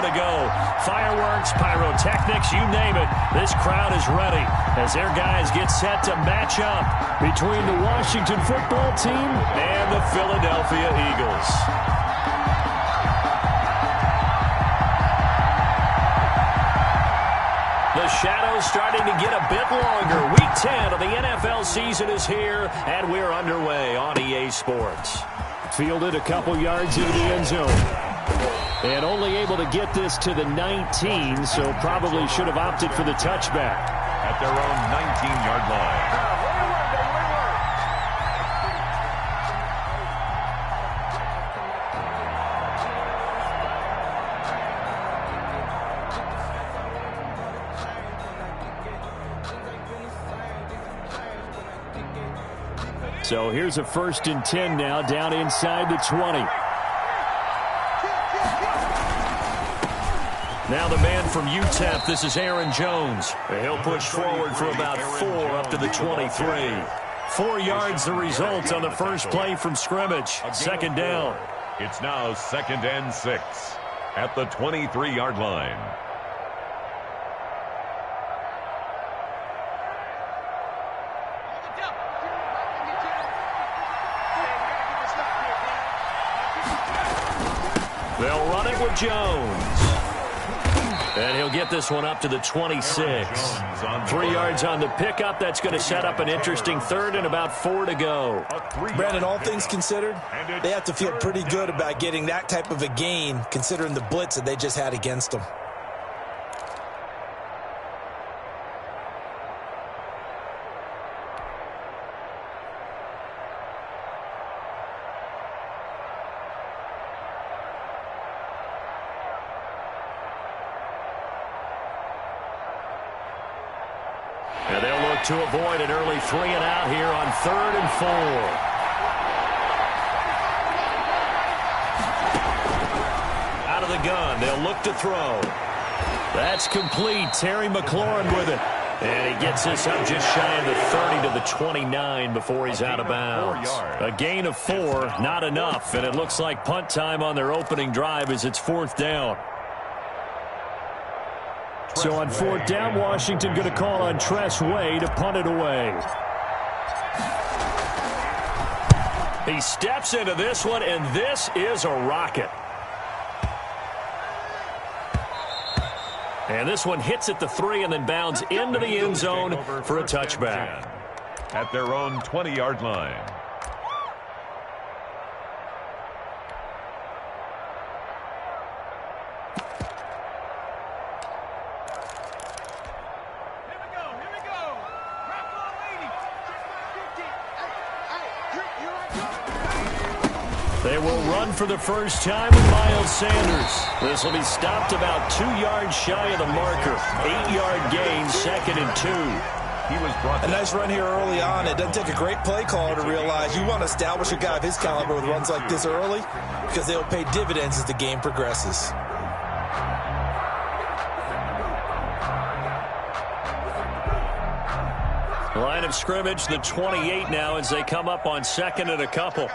to go. Fireworks, pyrotechnics, you name it. This crowd is ready as their guys get set to match up between the Washington football team and the Philadelphia Eagles. The shadow's starting to get a bit longer. Week 10 of the NFL season is here, and we're underway on EA Sports. Fielded a couple yards into the end zone. And only able to get this to the 19, so probably should have opted for the touchback. At their own 19-yard line. So here's a 1st and 10 now, down inside the 20. Now the man from UTEP, this is Aaron Jones. He'll push forward for about 4 up to the 23. 4 yards the result on the first play from scrimmage. 2nd down. It's now 2nd and 6 at the 23-yard line. They'll run it with Jones. And he'll get this one up to the 26. 3 yards on the pickup. That's going to set up an interesting 3rd and about 4 to go. Brandon, all things considered, they have to feel pretty good about getting that type of a gain, considering the blitz that they just had against them. And they'll look to avoid an early 3 and out here on 3rd and 4. Out of the gun, they'll look to throw. That's complete. Terry McLaurin with it. And he gets this up just shy of the 30 to the 29 before he's out of bounds. A gain of 4, not enough. And it looks like punt time on their opening drive as it's 4th down. So on 4th down, Washington going to call on Tress Way to punt it away. He steps into this one, and this is a rocket. And this one hits at the 3 and then bounds into the end zone for a touchback. At their own 20-yard line. They will run for the first time with Miles Sanders. This will be stopped about 2 yards shy of the marker. 8-yard gain, 2nd and 2. He was brought a nice run here early on. It doesn't take a great play caller to realize you want to establish a guy of his caliber with runs like this early because they'll pay dividends as the game progresses. Line of scrimmage, the 28 now as they come up on 2nd and a couple.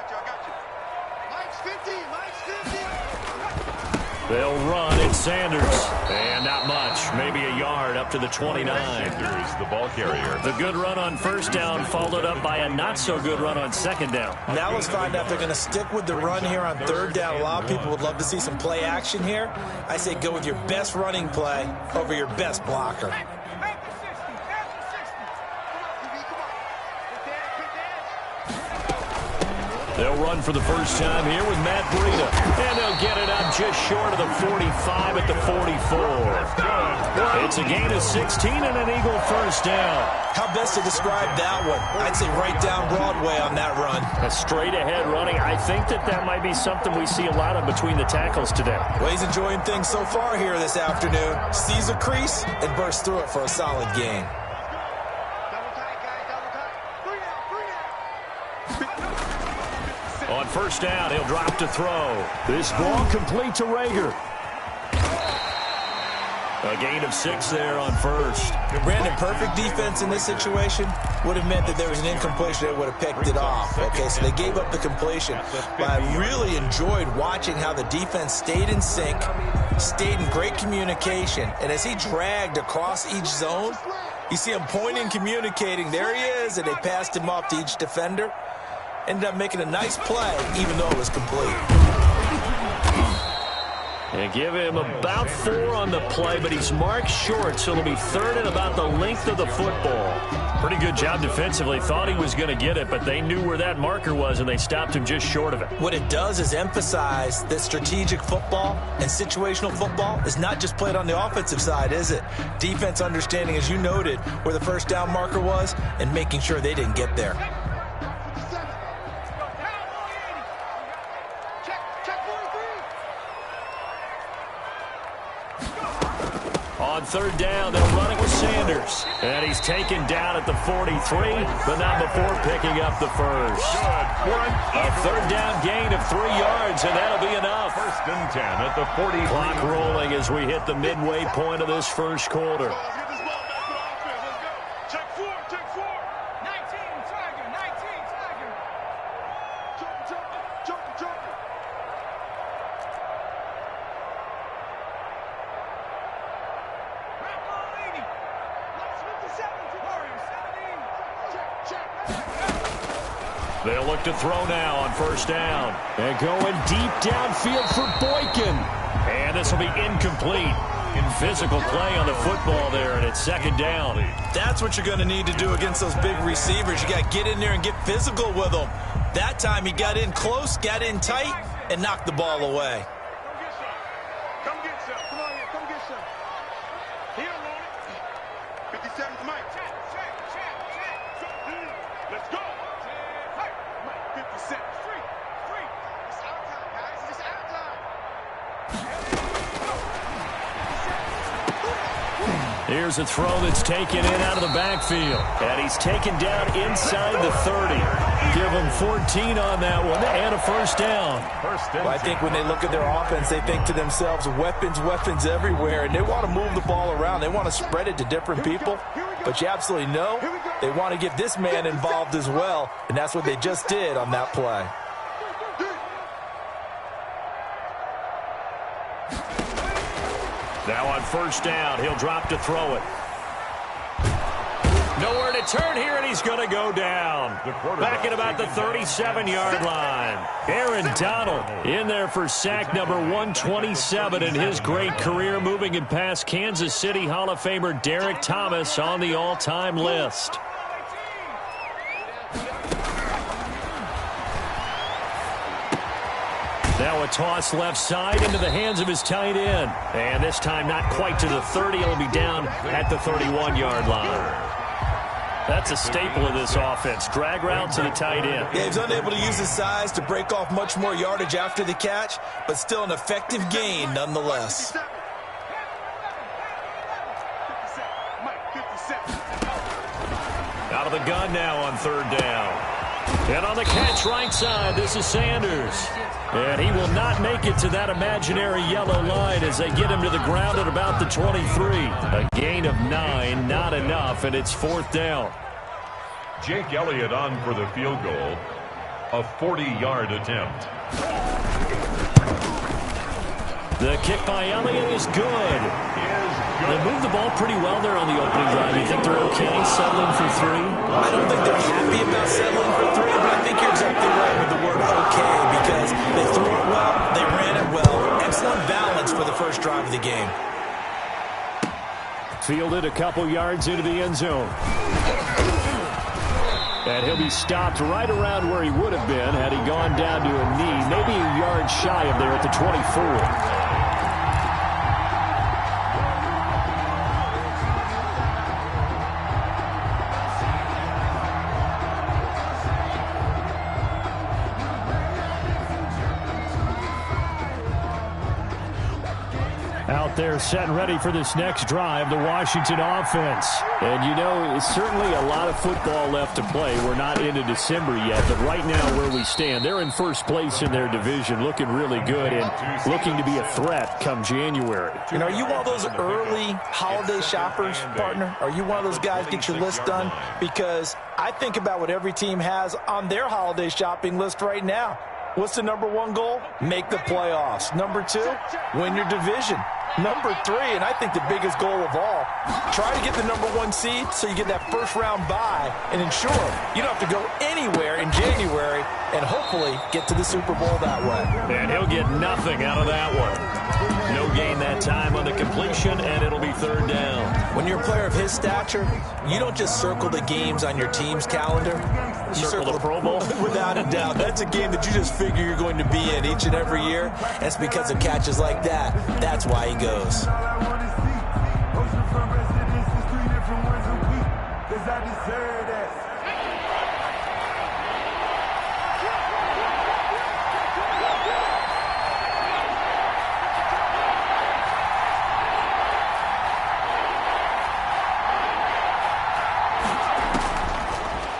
They'll run. It's Sanders. And not much. Maybe a yard up to the 29. Sanders, the ball carrier. The good run on 1st down followed up by a not-so-good run on 2nd down. Now let's find out if they're going to stick with the run here on 3rd down. A lot of people would love to see some play action here. I say go with your best running play over your best blocker. They'll run for the first time here with Matt Breida. And they'll get it up just short of the 45 at the 44. It's a gain of 16 and an Eagle 1st down. How best to describe that one? I'd say right down Broadway on that run. A straight-ahead running. I think that might be something we see a lot of between the tackles today. Well, he's enjoying things so far here this afternoon. Sees a crease and bursts through it for a solid gain. On 1st down, he'll drop to throw. This ball complete to Rager. A gain of 6 there on 1st. Brandon, perfect defense in this situation would have meant that there was an incompletion that would have picked it off. Okay, so they gave up the completion. But I really enjoyed watching how the defense stayed in sync, stayed in great communication. And as he dragged across each zone, you see him pointing, communicating. There he is, and they passed him off to each defender. Ended up making a nice play, even though it was complete. And give him about 4 on the play, but he's marked short, so it'll be 3rd and about the length of the football. Pretty good job defensively. Thought he was going to get it, but they knew where that marker was, and they stopped him just short of it. What it does is emphasize that strategic football and situational football is not just played on the offensive side, is it? Defense understanding, as you noted, where the first down marker was and making sure they didn't get there. On 3rd down, they'll run it with Sanders. And he's taken down at the 43, but not before picking up the first. A 3rd down gain of 3 yards, and that'll be enough. 1st and 10 at the 40. Clock rolling as we hit the midway point of this first quarter. They'll look to throw now on 1st down. And going deep downfield for Boykin. And this will be incomplete. In physical play on the football there, and it's 2nd down. That's what you're going to need to do against those big receivers. You got to get in there and get physical with them. That time he got in close, got in tight, and knocked the ball away. Come get some. Come on here. Come get some. He don't want it. 57's Mike. Let's go. Mike, 57. Free. It's our time, guys. It's our time. Here's a throw that's taken in out of the backfield. And he's taken down inside the 30. Give him 14 on that one and a 1st down. Well, I think when they look at their offense, they think to themselves, weapons everywhere, and they want to move the ball around. They want to spread it to different people, but you absolutely know they want to get this man involved as well, and that's what they just did on that play. Now on 1st down, he'll drop to throw it. Nowhere to turn here, and he's going to go down. Back at about the 37-yard line. Aaron Donald in there for sack number 127 in his great career, moving it past Kansas City Hall of Famer Derek Thomas on the all-time list. Now a toss left side into the hands of his tight end. And this time not quite to the 30. It'll be down at the 31-yard line. That's a staple of this offense. Drag route to the tight end. Yeah, he's unable to use his size to break off much more yardage after the catch, but still an effective gain nonetheless. Out of the gun now on 3rd down. And on the catch right side, this is Sanders. And he will not make it to that imaginary yellow line as they get him to the ground at about the 23. A gain of 9, not enough, and it's 4th down. Jake Elliott on for the field goal. A 40-yard attempt. The kick by Elliott is good. They moved the ball pretty well there on the opening drive. You think they're okay settling for 3? I don't think they're happy about settling for 3, but I think you're exactly right with the word okay, because they threw it well, they ran it well. Excellent balance for the first drive of the game. Fielded a couple yards into the end zone. And he'll be stopped right around where he would have been had he gone down to a knee, maybe a yard shy of there at the 24. Out there set and ready for this next drive, the Washington offense. And you know, it's certainly a lot of football left to play. We're not into December yet, but right now where we stand, they're in first place in their division, looking really good and looking to be a threat come January. And are you one of those early holiday shoppers, partner? Are you one of those guys get your list done? Because I think about what every team has on their holiday shopping list right now. What's the number one goal? Make the playoffs. Number 2, win your division. Number 3, and I think the biggest goal of all, try to get the number 1 seed so you get that first-round bye and ensure you don't have to go anywhere in January and hopefully get to the Super Bowl that way. And he'll get nothing out of that one. No gain that time on the completion, and it'll be 3rd down. When you're a player of his stature, you don't just circle the games on your team's calendar. You circle the Pro Bowl? Without a doubt. That's a game that you just figure you're going to be in each and every year. And it's because of catches like that. That's why he goes.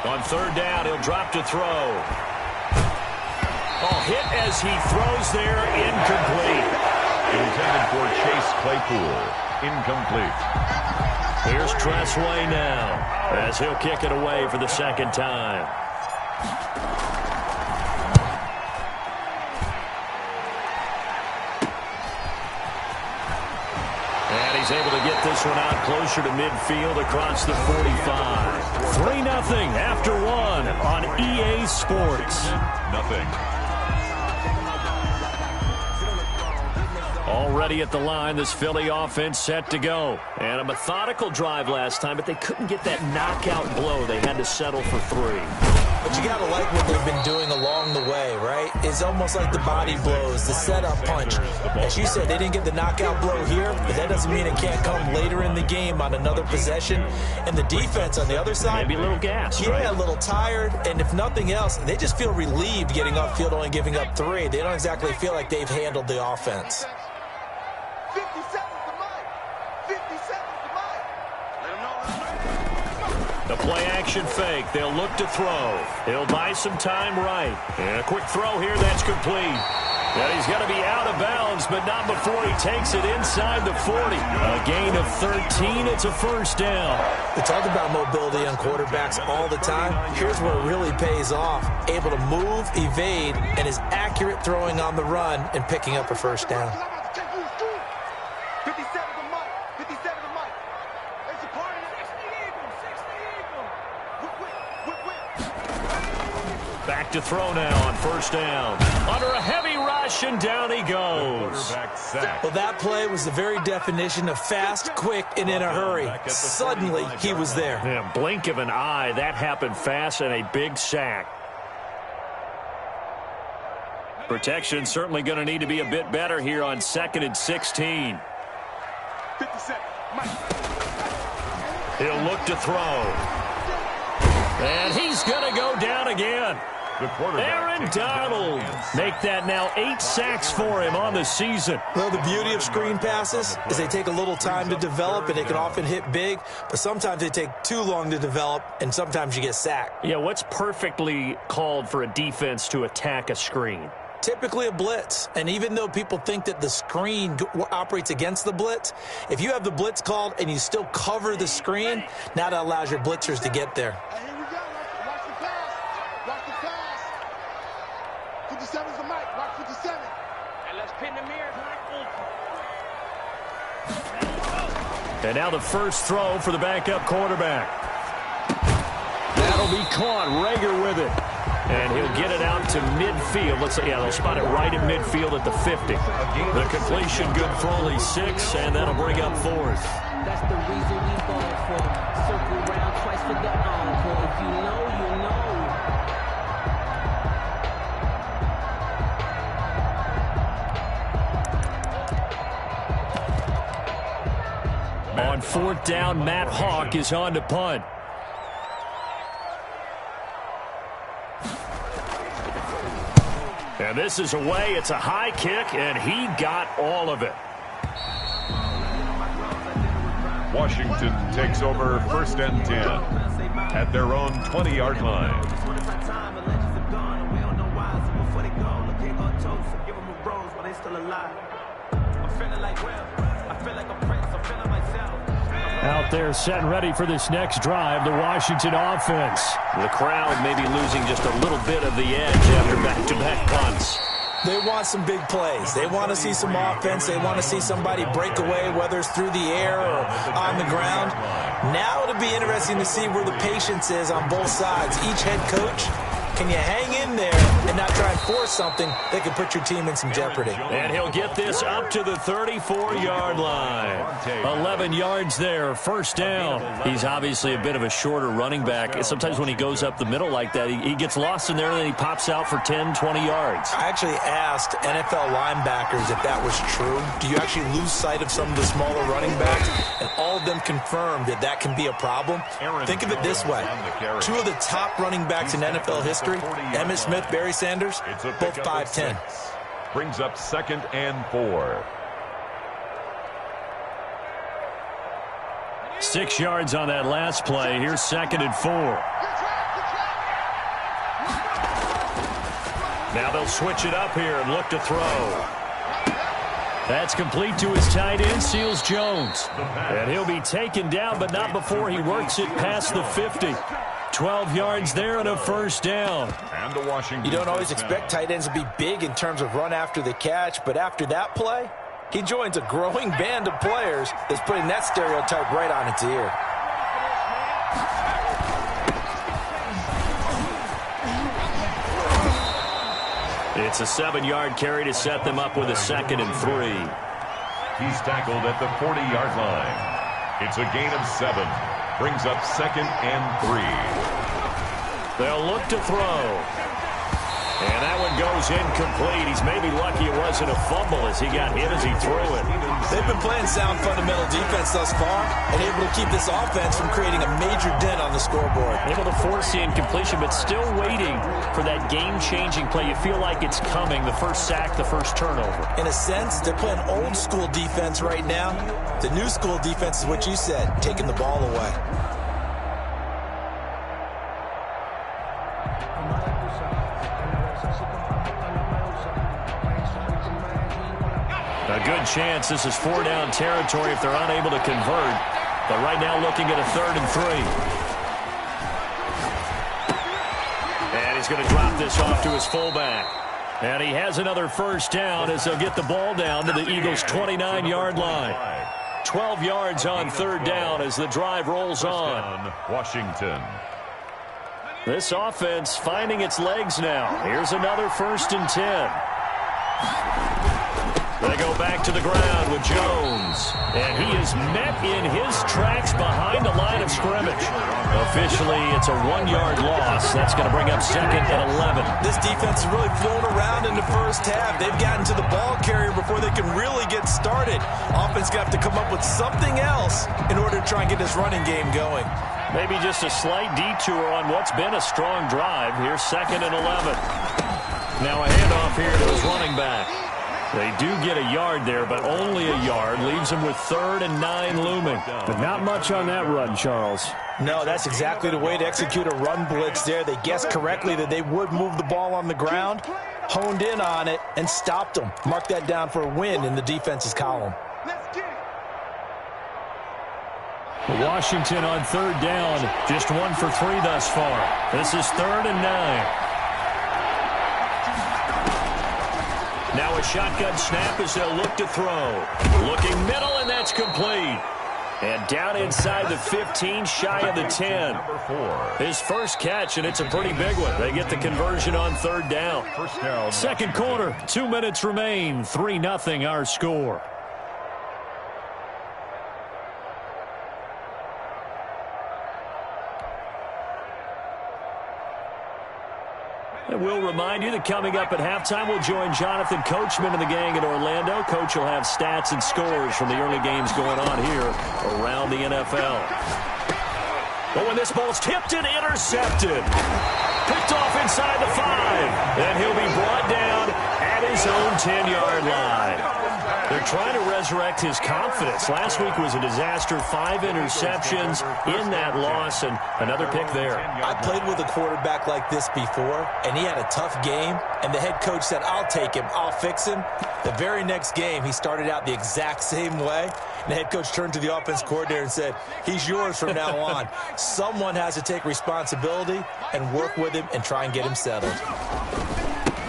On 3rd down, he'll drop to throw. Oh, hit as he throws there, incomplete. Intended for Chase Claypool. Incomplete. Here's Tressway now, as he'll kick it away for the 2nd time. And he's able to get this one out closer to midfield across the 45. 3-0 after 1 on EA Sports. Nothing. Already at the line, this Philly offense set to go. And a methodical drive last time, but they couldn't get that knockout blow. They had to settle for 3. But you got to like what they've been doing along the way, right? It's almost like the body blows, the setup punch. As you said, they didn't get the knockout blow here, but that doesn't mean it can't come later in the game on another possession. And the defense on the other side, maybe a little gas, yeah, right? A little tired. And if nothing else, they just feel relieved getting upfield, only giving up 3. They don't exactly feel like they've handled the offense. 50 seconds to Mike. 50 seconds to Mike. Let him know. The play action fake. They'll look to throw. He'll buy some time right. And a quick throw here. That's complete. And he's going to be out of bounds, but not before he takes it inside the 40. A gain of 13. It's a 1st down. We talk about mobility on quarterbacks all the time. Here's where it really pays off. Able to move, evade, and is accurate throwing on the run and picking up a 1st down. 57 to Mike. 57 to Mike. It's a party. 60 Eagles. Back to throw now on 1st down. Under a heavy rush, and down he goes. Well, that play was the very definition of fast, quick, and in a hurry. Suddenly, he was there. Yeah, blink of an eye. That happened fast, and a big sack. Protection certainly going to need to be a bit better here on 2nd and 16. 57. Mike. He'll look to throw. And he's going to go down again. Aaron Donald. Make that now 8 sacks for him on the season. Well, the beauty of screen passes is they take a little time to develop, and they can often hit big, but sometimes they take too long to develop, and sometimes you get sacked. Yeah, what's perfectly called for a defense to attack a screen? Typically a blitz, and even though people think that the screen operates against the blitz, if you have the blitz called and you still cover the screen, now that allows your blitzers to get there. Hey, here we go. Watch the pass. Watch the pass. 57's the Mike. Watch 57. And let's pin the mirror. And now the first throw for the backup quarterback. That'll be caught. Rager with it. And he'll get it out to midfield. Let's say, yeah, they'll spot it right at midfield at the 50. The completion good for only 6, and that'll bring up 4th. That's the reason we ball for. Circle round twice for the encore. If you know, you know. On 4th down, Matt Hawk is on to punt. And this is away. It's a high kick, and he got all of it. Washington takes over 1st and 10 at their own 20-yard line. Out there set and ready for this next drive, the Washington offense. The crowd may be losing just a little bit of the edge after back-to-back punts. They want some big plays. They want to see some offense. They want to see somebody break away, whether it's through the air or on the ground. Now it'll be interesting to see where the patience is on both sides. Each head coach, can you hang in there and not try and force something that could put your team in some jeopardy? And he'll get this up to the 34-yard line. 11 yards there, first down. He's obviously a bit of a shorter running back. Sometimes when he goes up the middle like that, he gets lost in there and then he pops out for 10, 20 yards. I actually asked NFL linebackers if that was true. Do you actually lose sight of some of the smaller running backs? And all of them confirmed that that can be a problem. Think of it this way. Two of the top running backs in NFL history, Emmitt Smith, Barry Sanders, both 5'10". Brings up 2nd and 4. 6 yards on that last play. Here's 2nd and 4. Now they'll switch it up here and look to throw. That's complete to his tight end, Seals Jones. And he'll be taken down, but not before he works it past the 50. 12 yards there and a first down. And the Washington. You don't always expect tight ends to be big in terms of run after the catch, but after that play, he joins a growing band of players that's putting that stereotype right on its ear. It's a 7-yard carry to set them up with a 2nd and 3. He's tackled at the 40-yard line. It's a gain of 7. Brings up 2nd and 3. They'll look to throw. And that one goes incomplete. He's maybe lucky it wasn't a fumble as he got hit as he threw it. They've been playing sound fundamental defense thus far and able to keep this offense from creating a major dent on the scoreboard. Able to force the incompletion, but still waiting for that game-changing play. You feel like it's coming, the first sack, the first turnover. In a sense, they're playing old-school defense right now. The new-school defense is what you said, taking the ball away. A good chance this is 4-down territory if they're unable to convert. But right now looking at a 3rd and 3. And he's going to drop this off to his fullback. And he has another first down as they'll get the ball down to the Eagles' 29-yard line. 12 yards on 3rd down as the drive rolls on. Washington. This offense finding its legs now. Here's another 1st and 10. They go back to the ground with Jones. And he is met in his tracks behind the line of scrimmage. Officially, it's a 1-yard loss. That's going to bring up 2nd and 11. This defense has really flown around in the first half. They've gotten to the ball carrier before they can really get started. Offense got to come up with something else in order to try and get this running game going. Maybe just a slight detour on what's been a strong drive. Here's 2nd and 11. Now a handoff here to his running back. They do get a yard there, but only a yard. Leaves them with 3rd and 9 looming. But not much on that run, Charles. No, that's exactly the way to execute a run blitz there. They guessed correctly that they would move the ball on the ground, honed in on it, and stopped them. Mark that down for a win in the defense's column. Washington on 3rd down. Just 1 for 3 thus far. This is 3rd and 9. Now a shotgun snap as they'll look to throw. Looking middle, and that's complete. And down inside the 15, shy of the 10. His first catch, and it's a pretty big one. They get the conversion on 3rd down. Second quarter, 2 minutes remain. 3-0 our score. And we'll remind you that coming up at halftime, we'll join Jonathan Coachman and the gang in Orlando. Coach will have stats and scores from the early games going on here around the NFL. But when this ball's tipped and intercepted, picked off inside the 5, and he'll be brought down at his own 10-yard line. They're trying to resurrect his confidence. Last week was a disaster, 5 interceptions in that loss, and another pick there. I played with a quarterback like this before, and he had a tough game, and the head coach said, I'll take him, I'll fix him. The very next game, he started out the exact same way, and the head coach turned to the offense coordinator and said, he's yours from now on. Someone has to take responsibility and work with him and try and get him settled.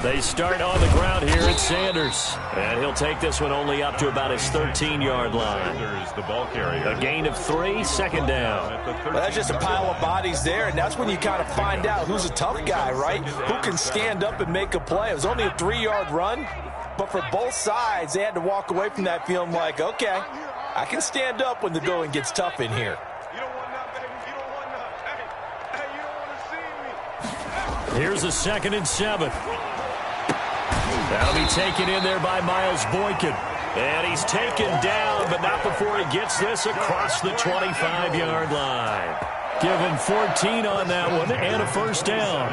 They start on the ground here at Sanders. And he'll take this one only up to about his 13-yard line. A gain of 3, second down. Well, that's just a pile of bodies there, and that's when you kind of find out who's a tough guy, right? Who can stand up and make a play. It was only a 3-yard run, but for both sides, they had to walk away from that feeling like, okay, I can stand up when the going gets tough in here. Here's a 2nd and 7. That'll be taken in there by Miles Boykin. And he's taken down, but not before he gets this across the 25-yard line. Give him 14 on that one and a first down.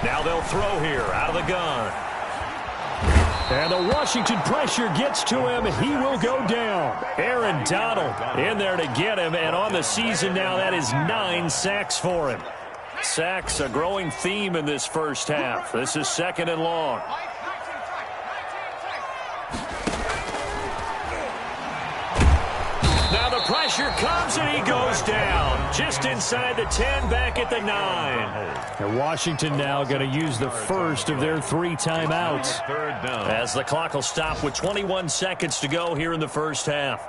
Now they'll throw here out of the gun. And the Washington pressure gets to him. He will go down. Aaron Donald in there to get him. And on the season now, that is 9 sacks for him. Sacks, a growing theme in this first half. This is 2nd and long. Now the pressure comes and he goes down. Just inside the 10, back at the 9. And Washington now going to use the first of their 3 timeouts. As the clock will stop with 21 seconds to go here in the first half.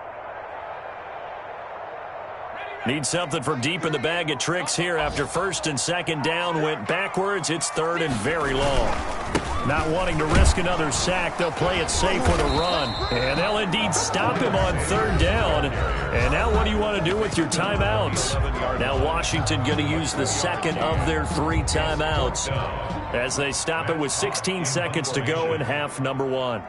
Need something from deep in the bag of tricks here after 1st and 2nd down went backwards. It's 3rd and very long. Not wanting to risk another sack, they'll play it safe with a run. And they'll indeed stop him on 3rd down. And now what do you want to do with your timeouts? Now Washington going to use the 2nd of their 3 timeouts as they stop it with 16 seconds to go in half number 1.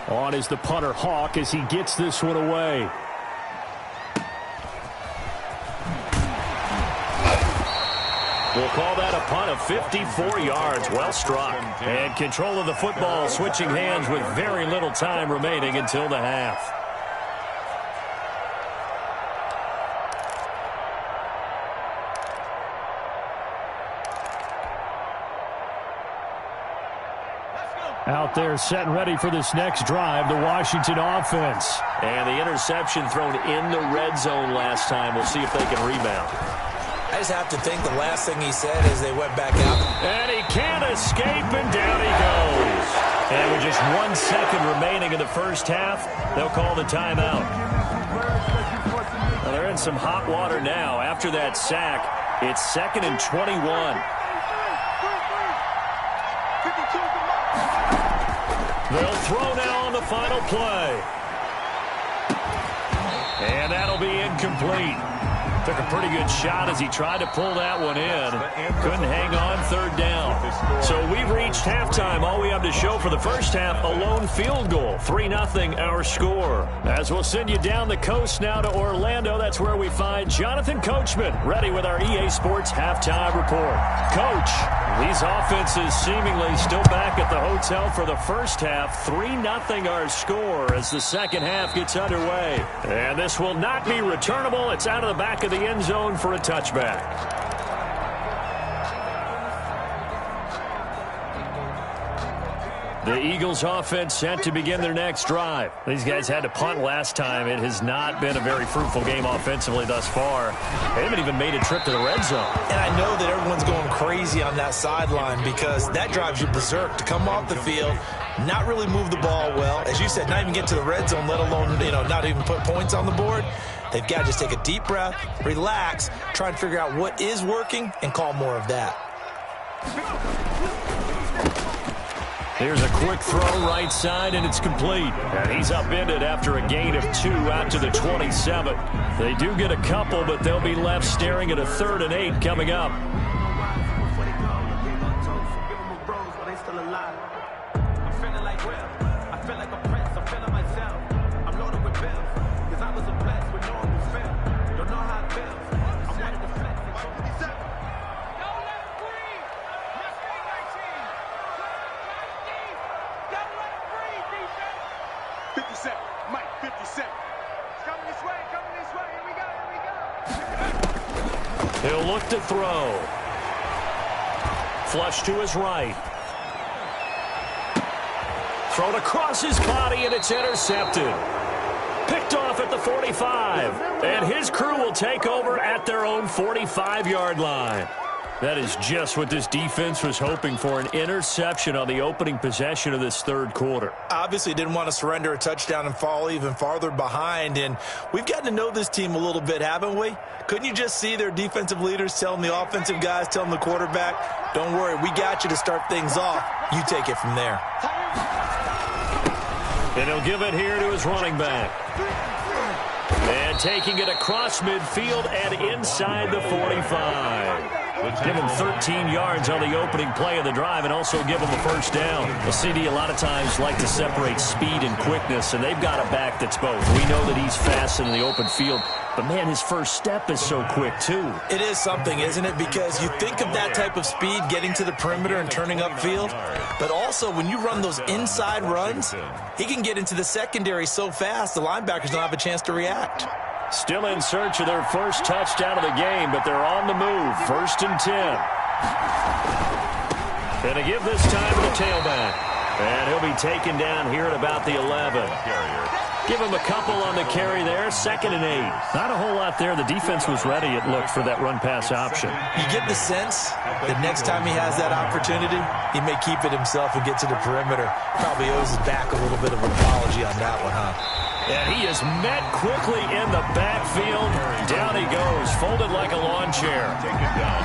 On is the punter Hawk as he gets this one away. We'll call that a punt of 54 yards. Well struck. And control of the football switching hands with very little time remaining until the half. Out there set and ready for this next drive, the Washington offense. And the interception thrown in the red zone last time. We'll see if they can rebound. I just have to think the last thing he said as they went back out. And he can't escape, and down he goes. And with just 1 second remaining in the first half, they'll call the timeout. Well, they're in some hot water now. After that sack, it's 2nd and 21. They'll throw now on the final play. And that'll be incomplete. Took a pretty good shot as he tried to pull that one in. Couldn't hang on 3rd down. So we've reached halftime. All we have to show for the first half, a lone field goal. 3-0 our score. As we'll send you down the coast now to Orlando, that's where we find Jonathan Coachman, ready with our EA Sports halftime report. Coach, these offenses seemingly still back at the hotel for the first half. 3-0 our score as the second half gets underway. And this will not be returnable. It's out of the back of the end zone for a touchback. The Eagles offense set to begin their next drive. These guys had to punt last time. It has not been a very fruitful game offensively thus far. They haven't even made a trip to the red zone. And I know that everyone's going crazy on that sideline because that drives you berserk to come off the field, not really move the ball well. As you said, not even get to the red zone, let alone, not even put points on the board. They've got to just take a deep breath, relax, try and figure out what is working, and call more of that. Here's a quick throw right side, and it's complete. And he's upended after a gain of 2 out to the 27. They do get a couple, but they'll be left staring at a 3rd and 8 coming up. Mike, 57. Coming this way, here we go. He'll look to throw. Flush to his right. Thrown across his body, and it's intercepted. Picked off at the 45. And his crew will take over at their own 45-yard line. That is just what this defense was hoping for, an interception on the opening possession of this third quarter. Obviously didn't want to surrender a touchdown and fall even farther behind, and we've gotten to know this team a little bit, haven't we? Couldn't you just see their defensive leaders telling the offensive guys, telling the quarterback, don't worry, we got you to start things off. You take it from there. And he'll give it here to his running back. And taking it across midfield and inside the 45. Give him 13 yards on the opening play of the drive and also give him a first down. The CD a lot of times like to separate speed and quickness, and they've got a back that's both. We know that he's fast in the open field, but, man, his first step is so quick, too. It is something, isn't it? Because you think of that type of speed getting to the perimeter and turning upfield, but also when you run those inside runs, he can get into the secondary so fast the linebackers don't have a chance to react. Still in search of their first touchdown of the game, but they're on the move. 1st and 10. Gonna give this time to the tailback. And he'll be taken down here at about the 11. Give him a couple on the carry there. 2nd and 8. Not a whole lot there. The defense was ready, it looked, for that run-pass option. You get the sense that next time he has that opportunity, he may keep it himself and get to the perimeter. Probably owes his back a little bit of an apology on that one, huh? And he is met quickly in the backfield. Down he goes, folded like a lawn chair.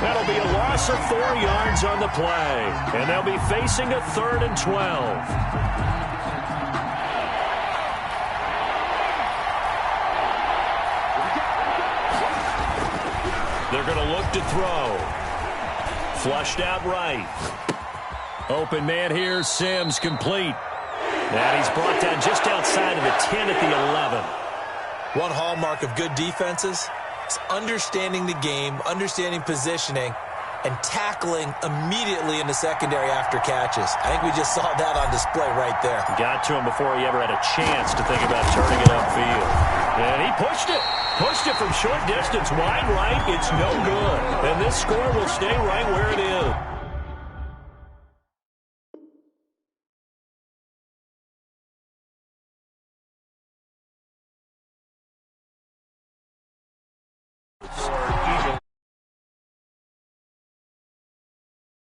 That'll be a loss of 4 yards on the play. And they'll be facing a 3rd and 12. They're going to look to throw. Flushed out right. Open man here, Sims, complete. And he's brought down just outside of the 10 at the 11. One hallmark of good defenses is understanding the game, understanding positioning, and tackling immediately in the secondary after catches. I think we just saw that on display right there. Got to him before he ever had a chance to think about turning it upfield. And he pushed it. Pushed it from short distance, wide right. It's no good. And this score will stay right where it is.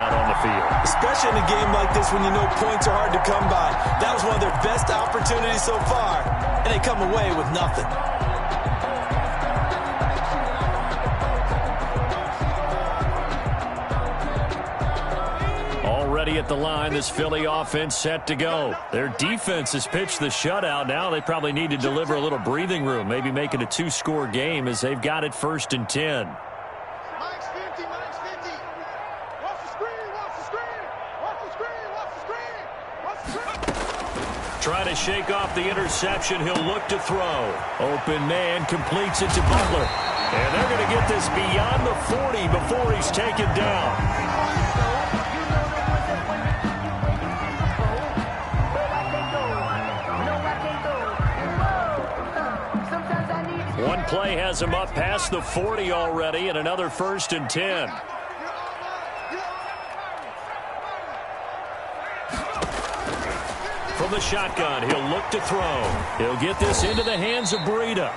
Out on the field. Especially in a game like this when you know points are hard to come by. That was one of their best opportunities so far, and they come away with nothing. Already at the line, this Philly offense set to go. Their defense has pitched the shutout. Now they probably need to deliver a little breathing room, maybe make it a 2-score game as they've got it 1st and 10. Try to shake off the interception. He'll look to throw. Open man completes it to Butler. And they're going to get this beyond the 40 before he's taken down. One play has him up past the 40 already, and another 1st and 10. From the shotgun, he'll look to throw. He'll get this into the hands of Breida.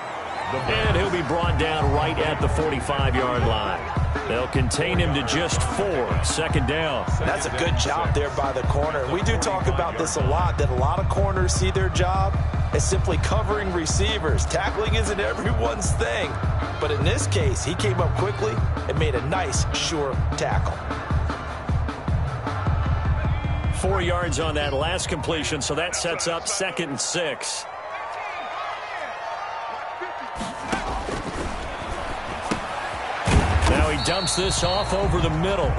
And he'll be brought down right at the 45-yard line. They'll contain him to just 4. 2nd down. That's a good job there by the corner. We do talk about this a lot, that a lot of corners see their job as simply covering receivers. Tackling isn't everyone's thing. But in this case, he came up quickly and made a nice, sure tackle. 4 yards on that last completion, so that sets up 2nd and 6. Now he dumps this off over the middle.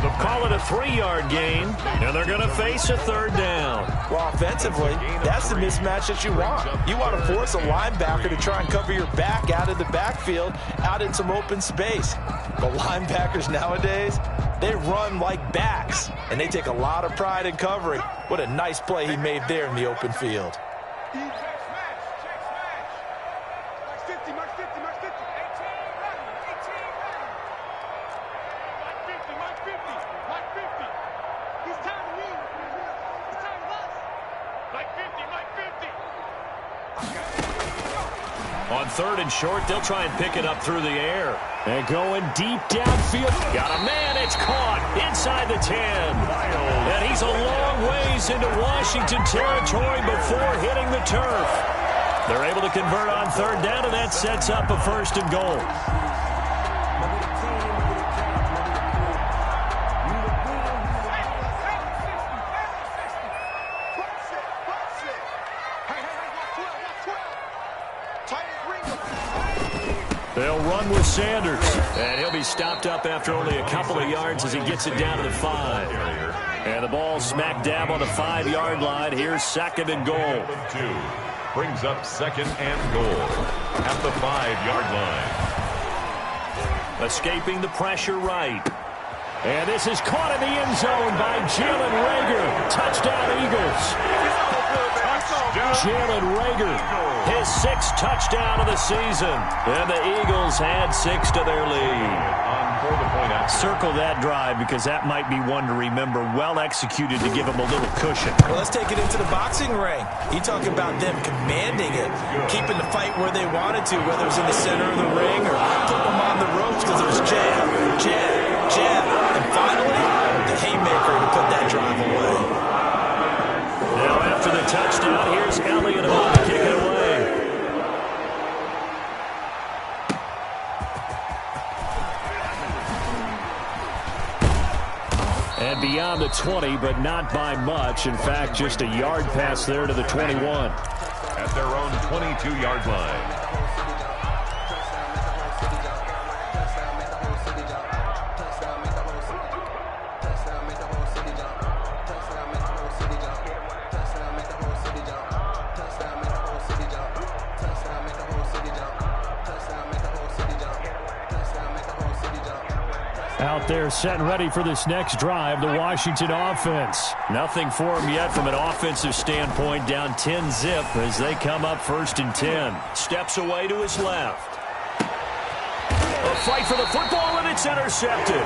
They'll call it a 3-yard gain, and they're going to face a 3rd down. Well, offensively, that's the mismatch that you want. You want to force a linebacker to try and cover your back out of the backfield, out in some open space. But linebackers nowadays, they run like backs, and they take a lot of pride in covering. What a nice play he made there in the open field. Mark 50, Mark 50. 18 running, 18 running. Mark 50, Mark 50, Mark 50. He's time to me. He's time to us. Mark 50, Mark 50. On 3rd and short, they'll try and pick it up through the air. And going deep downfield. Got a man. It's caught inside the 10. And he's a long ways into Washington territory before hitting the turf. They're able to convert on 3rd down, and that sets up a 1st and goal. They'll run with Sanders, and he'll be stopped up after only a couple of yards as he gets it down to the 5. And the ball smack dab on the 5-yard line. Here's 2nd and goal. 2 brings up 2nd and goal at the 5-yard line. Escaping the pressure right. And this is caught in the end zone by Jalen Reagor. Touchdown, Eagles. Jalen Reagor, his 6th touchdown of the season. And the Eagles add 6 to their lead. Circle that drive because that might be one to remember. Well executed to give them a little cushion. Well, let's take it into the boxing ring. You talk about them commanding it, keeping the fight where they wanted to, whether it was in the center of the ring or putting them on the ropes because it was jab, jab, jab. And finally, the haymaker to put that drive away. Now after the touchdown, here's Elliott about to kick it away. And beyond the 20, but not by much. In fact, just a yard pass there to the 21. At their own 22-yard line. Out there set and ready for this next drive, the Washington offense. Nothing for them yet from an offensive standpoint, down 10-zip as they come up 1st and 10. Steps away to his left. A fight for the football, and it's intercepted.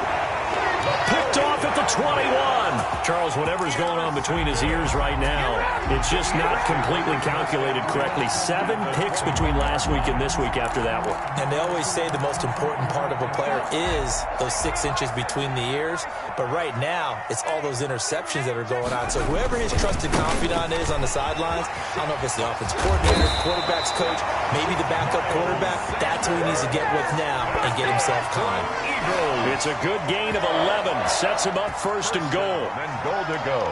Picked off at the 21. Charles, whatever's going on between his ears right now, it's just not completely calculated correctly. 7 picks between last week and this week after that one. And they always say the most important part of a player is those 6 inches between the ears. But right now, it's all those interceptions that are going on. So whoever his trusted confidant is on the sidelines, I don't know if it's the offensive coordinator, quarterback's coach, maybe the backup quarterback, that's who he needs to get with now and get himself calm. It's a good gain of 11. Sets him up 1st and goal. And goal to go.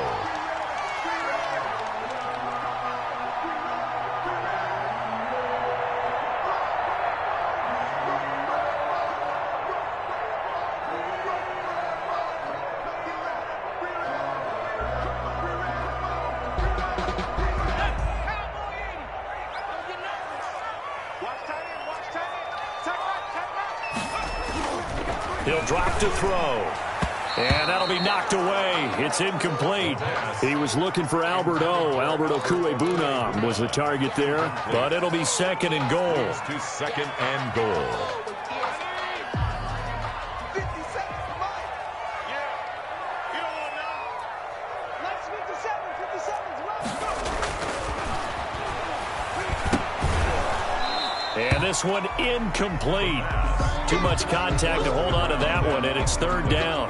He'll drop to throw. And that'll be knocked away. It's incomplete. He was looking for Albert Okwuegbunam was the target there, but it'll be 2nd and goal. To 2nd and goal. 50 seconds for Mike. Yeah. You don't want none. Let's 57, 57 And this one incomplete. Too much contact to hold on to that one, and it's 3rd down.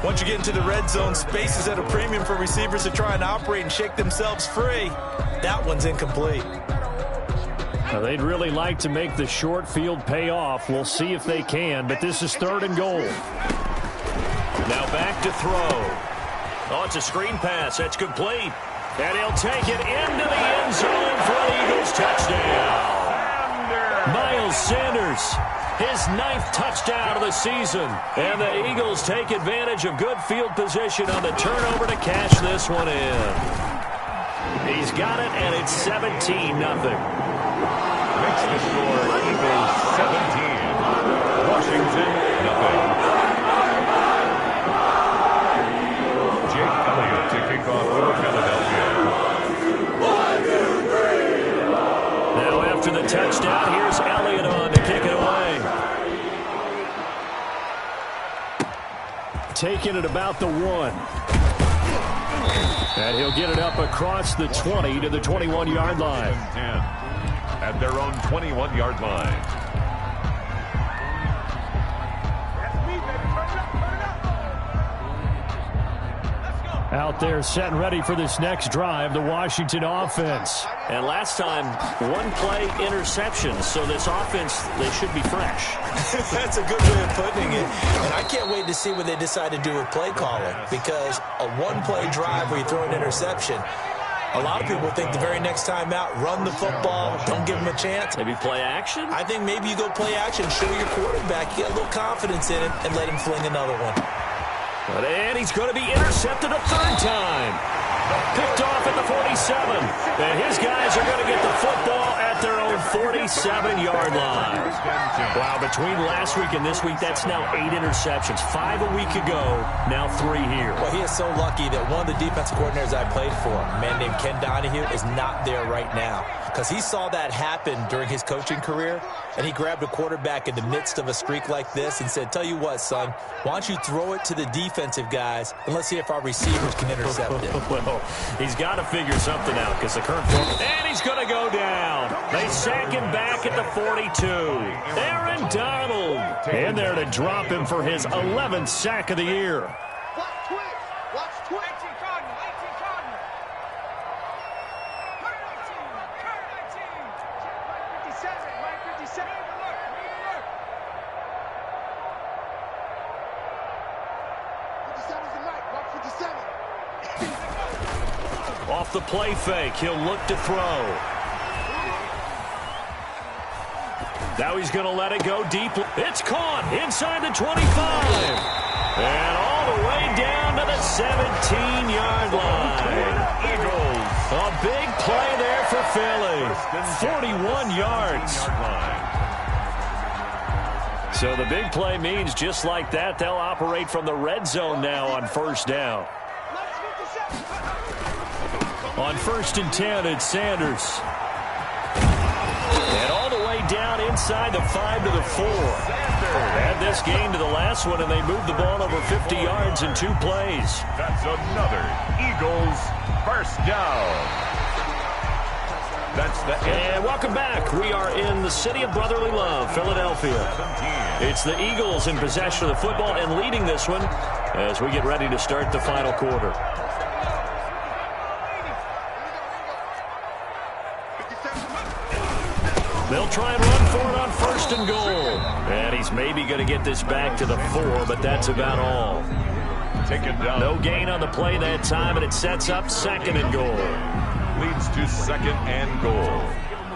Once you get into the red zone, space is at a premium for receivers to try and operate and shake themselves free. That one's incomplete. Now, they'd really like to make the short field pay off. We'll see if they can, but this is 3rd and goal. Now back to throw. Oh, it's a screen pass. That's complete. And he'll take it into the end zone for an Eagles touchdown. Miles Sanders, his 9th touchdown of the season. And the Eagles take advantage of good field position on the turnover to cash this one in. He's got it, and it's 17-0. Makes the score Eagles 17. Washington, nothing. Jake Elliott to kick off for Philadelphia. after the touchdown. Here's Elliott on to kick it away. Taking it about the 1. And he'll get it up across the 20 to the 21-yard line. 10 at their own 21-yard line. Out there set and ready for this next drive, the Washington offense. And last time, one-play interception, so this offense, they should be fresh. That's a good way of putting it. And I can't wait to see what they decide to do with play calling, because a one-play drive where you throw an interception, a lot of people think the very next time out, run the football, don't give them a chance. Maybe play action? I think maybe you go play action, show your quarterback, you get a little confidence in him, and let him fling another one. And he's going to be intercepted a third time. Picked off at the 47. And his guys are going to get the football at their own 47-yard line. Wow, between last week and this week, that's now 8 interceptions. 5 a week ago, now 3 here. Well, he is so lucky that one of the defensive coordinators I played for, a man named Ken Donahue, is not there right now. Because he saw that happen during his coaching career, and he grabbed a quarterback in the midst of a streak like this and said, tell you what, son, why don't you throw it to the defensive guys, and let's see if our receivers can intercept it. Well, he's got to figure something out because the current form, and he's going to go down. They sack him back at the 42. Aaron Donald in there to drop him for his 11th sack of the year. Watch Twitch. Watch Twitch. 18 Cardinal. 18 Cardinal. 119. 119. 57. 57's the mic. Watch 57. Off the play fake, he'll look to throw. Now he's going to let it go deep. It's caught inside the 25. And all the way down to the 17-yard line. Eagles. A big play there for Philly. 41 yards. So the big play means just like that, they'll operate from the red zone now on first down. On 1st and 10, it's Sanders. And all the way down inside the 5 to the 4. Add this game to the last one, and they moved the ball over 50 yards in 2 plays. That's another Eagles first down. That's the end. And welcome back. We are in the city of brotherly love, Philadelphia. It's the Eagles in possession of the football and leading this one as we get ready to start the final quarter. They'll try and run for it on 1st and goal. And he's maybe going to get this back to the 4, but that's about all. Take it down. No gain on the play that time, and it sets up 2nd and goal. Leads to 2nd and goal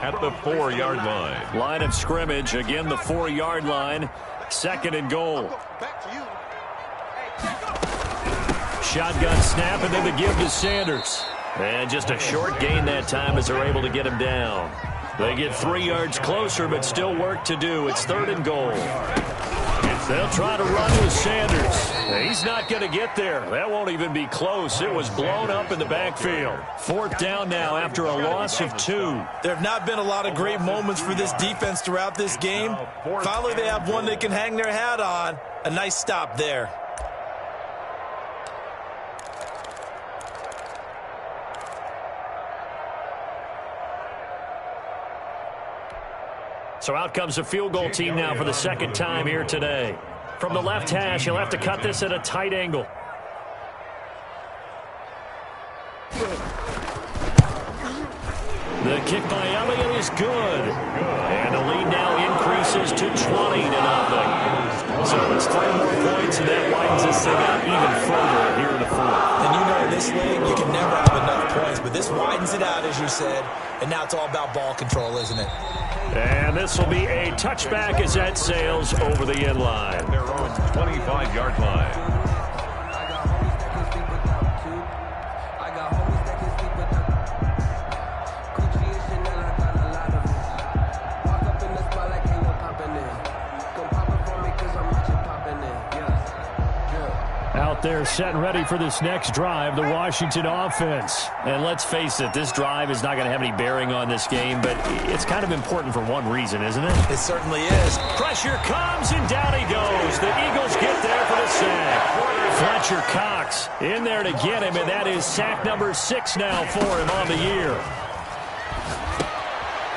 at the 4-yard line. Line of scrimmage, again the 4-yard line. 2nd and goal. Back to you. Shotgun snap, and then the give to Sanders. And just a short gain that time as they're able to get him down. They get 3 yards closer, but still work to do. It's 3rd and goal. They'll try to run with Sanders. He's not going to get there. That won't even be close. It was blown up in the backfield. 4th down now after a loss of 2. There have not been a lot of great moments for this defense throughout this game. Finally, they have one they can hang their hat on. A nice stop there. So out comes the field goal team now for the 2nd time here today. From the left hash, he'll have to cut this at a tight angle. The kick by Elliott is good. And the lead now increases to 20-0. So it's 3 more points, and that widens this thing out even further here in the 4th. And you know, in this league, you can never have enough points, but this widens it out, as you said, and now it's all about ball control, isn't it? And this will be a touchback as that sails over the end line. Their own 25-yard line. there setting ready for this next drive, the Washington offense. And let's face it, this drive is not going to have any bearing on this game, but it's kind of important for one reason, isn't it? It certainly is. Pressure comes, and down he goes. The Eagles get there for the sack. Fletcher Cox in there to get him, and that is sack number 6 now for him on the year.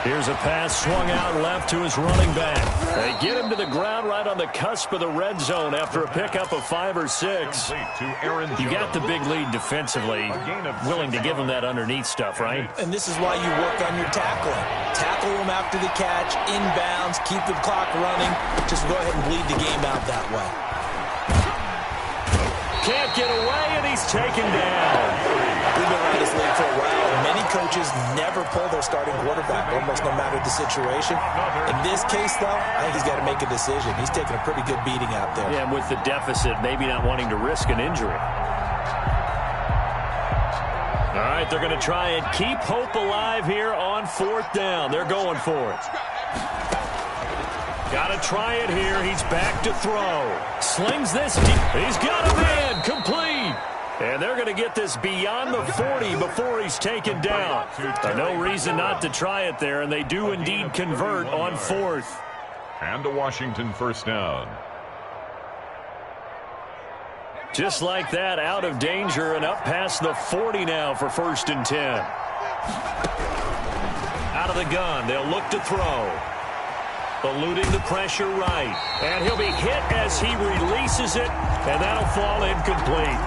Here's a pass swung out left to his running back. They get him to the ground right on the cusp of the red zone after a pickup of 5 or 6. You got the big lead defensively, willing to give him that underneath stuff, right? And this is why you work on your tackling. Tackle him after the catch, inbounds, keep the clock running. Just go ahead and bleed the game out that way. Can't get away, and he's taken down. We've been around this league for a while. Many coaches never pull their starting quarterback, almost no matter the situation. In this case, though, I think he's got to make a decision. He's taking a pretty good beating out there. Yeah, and with the deficit, maybe not wanting to risk an injury. All right, they're going to try and keep hope alive here on 4th down. They're going for it. Got to try it here. He's back to throw. Slings this deep. He's got him in. Complete. And they're going to get this beyond the 40 before he's taken down. No reason not to try it there, and they do indeed convert on 4th. And a Washington first down. Just like that, out of danger and up past the 40 now for 1st and 10. Out of the gun, they'll look to throw. Eluding the pressure right. And he'll be hit as he releases it, and that'll fall incomplete.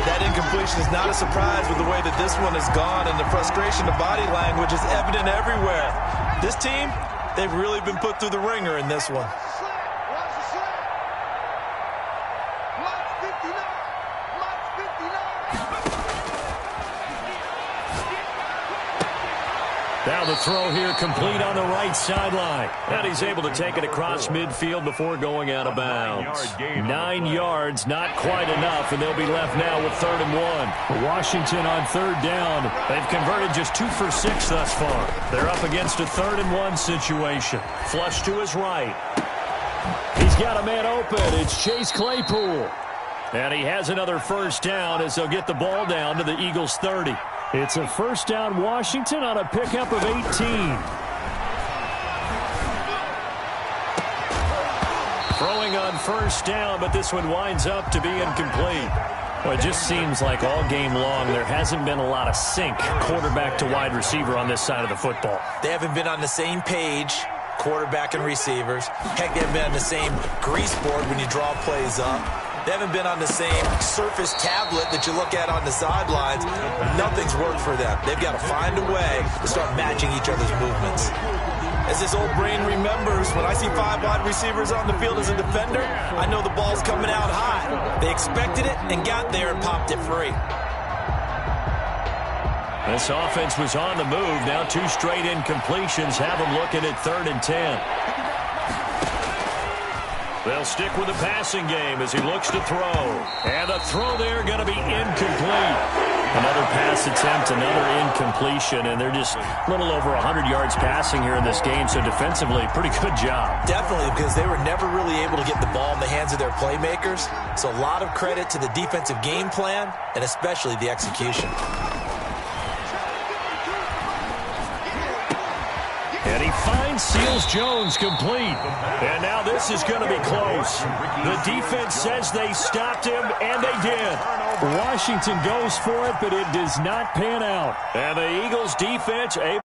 That incompletion is not a surprise with the way that this one has gone, and the frustration of body language is evident everywhere. This team, they've really been put through the ringer in this one. Now the throw here complete on the right sideline. And he's able to take it across midfield before going out of bounds. 9 yards, not quite enough, and they'll be left now with 3rd and 1. Washington on 3rd down. They've converted just 2 for 6 thus far. They're up against a 3rd and 1 situation. Flush to his right. He's got a man open. It's Chase Claypool. And he has another first down as they'll get the ball down to the Eagles' 30. It's a first down Washington on a pickup of 18. Throwing on first down, but this one winds up to be incomplete. Well, it just seems like all game long there hasn't been a lot of sync quarterback to wide receiver on this side of the football. They haven't been on the same page, quarterback and receivers. Heck, they haven't been on the same grease board when you draw plays up. They haven't been on the same surface tablet that you look at on the sidelines. Nothing's worked for them. They've got to find a way to start matching each other's movements. As this old brain remembers, when I see 5 wide receivers on the field as a defender, I know the ball's coming out high. They expected it and got there and popped it free. This offense was on the move. Now 2 straight incompletions have them looking at 3rd and 10. They'll stick with the passing game as he looks to throw. And the throw there going to be incomplete. Another pass attempt, another incompletion, and they're just a little over 100 yards passing here in this game, so defensively, pretty good job. Definitely, because they were never really able to get the ball in the hands of their playmakers. So a lot of credit to the defensive game plan, and especially the execution. And he finds Seals-Jones complete. And now this is going to be close. The defense says they stopped him, and they did. Washington goes for it, but it does not pan out. And the Eagles defense able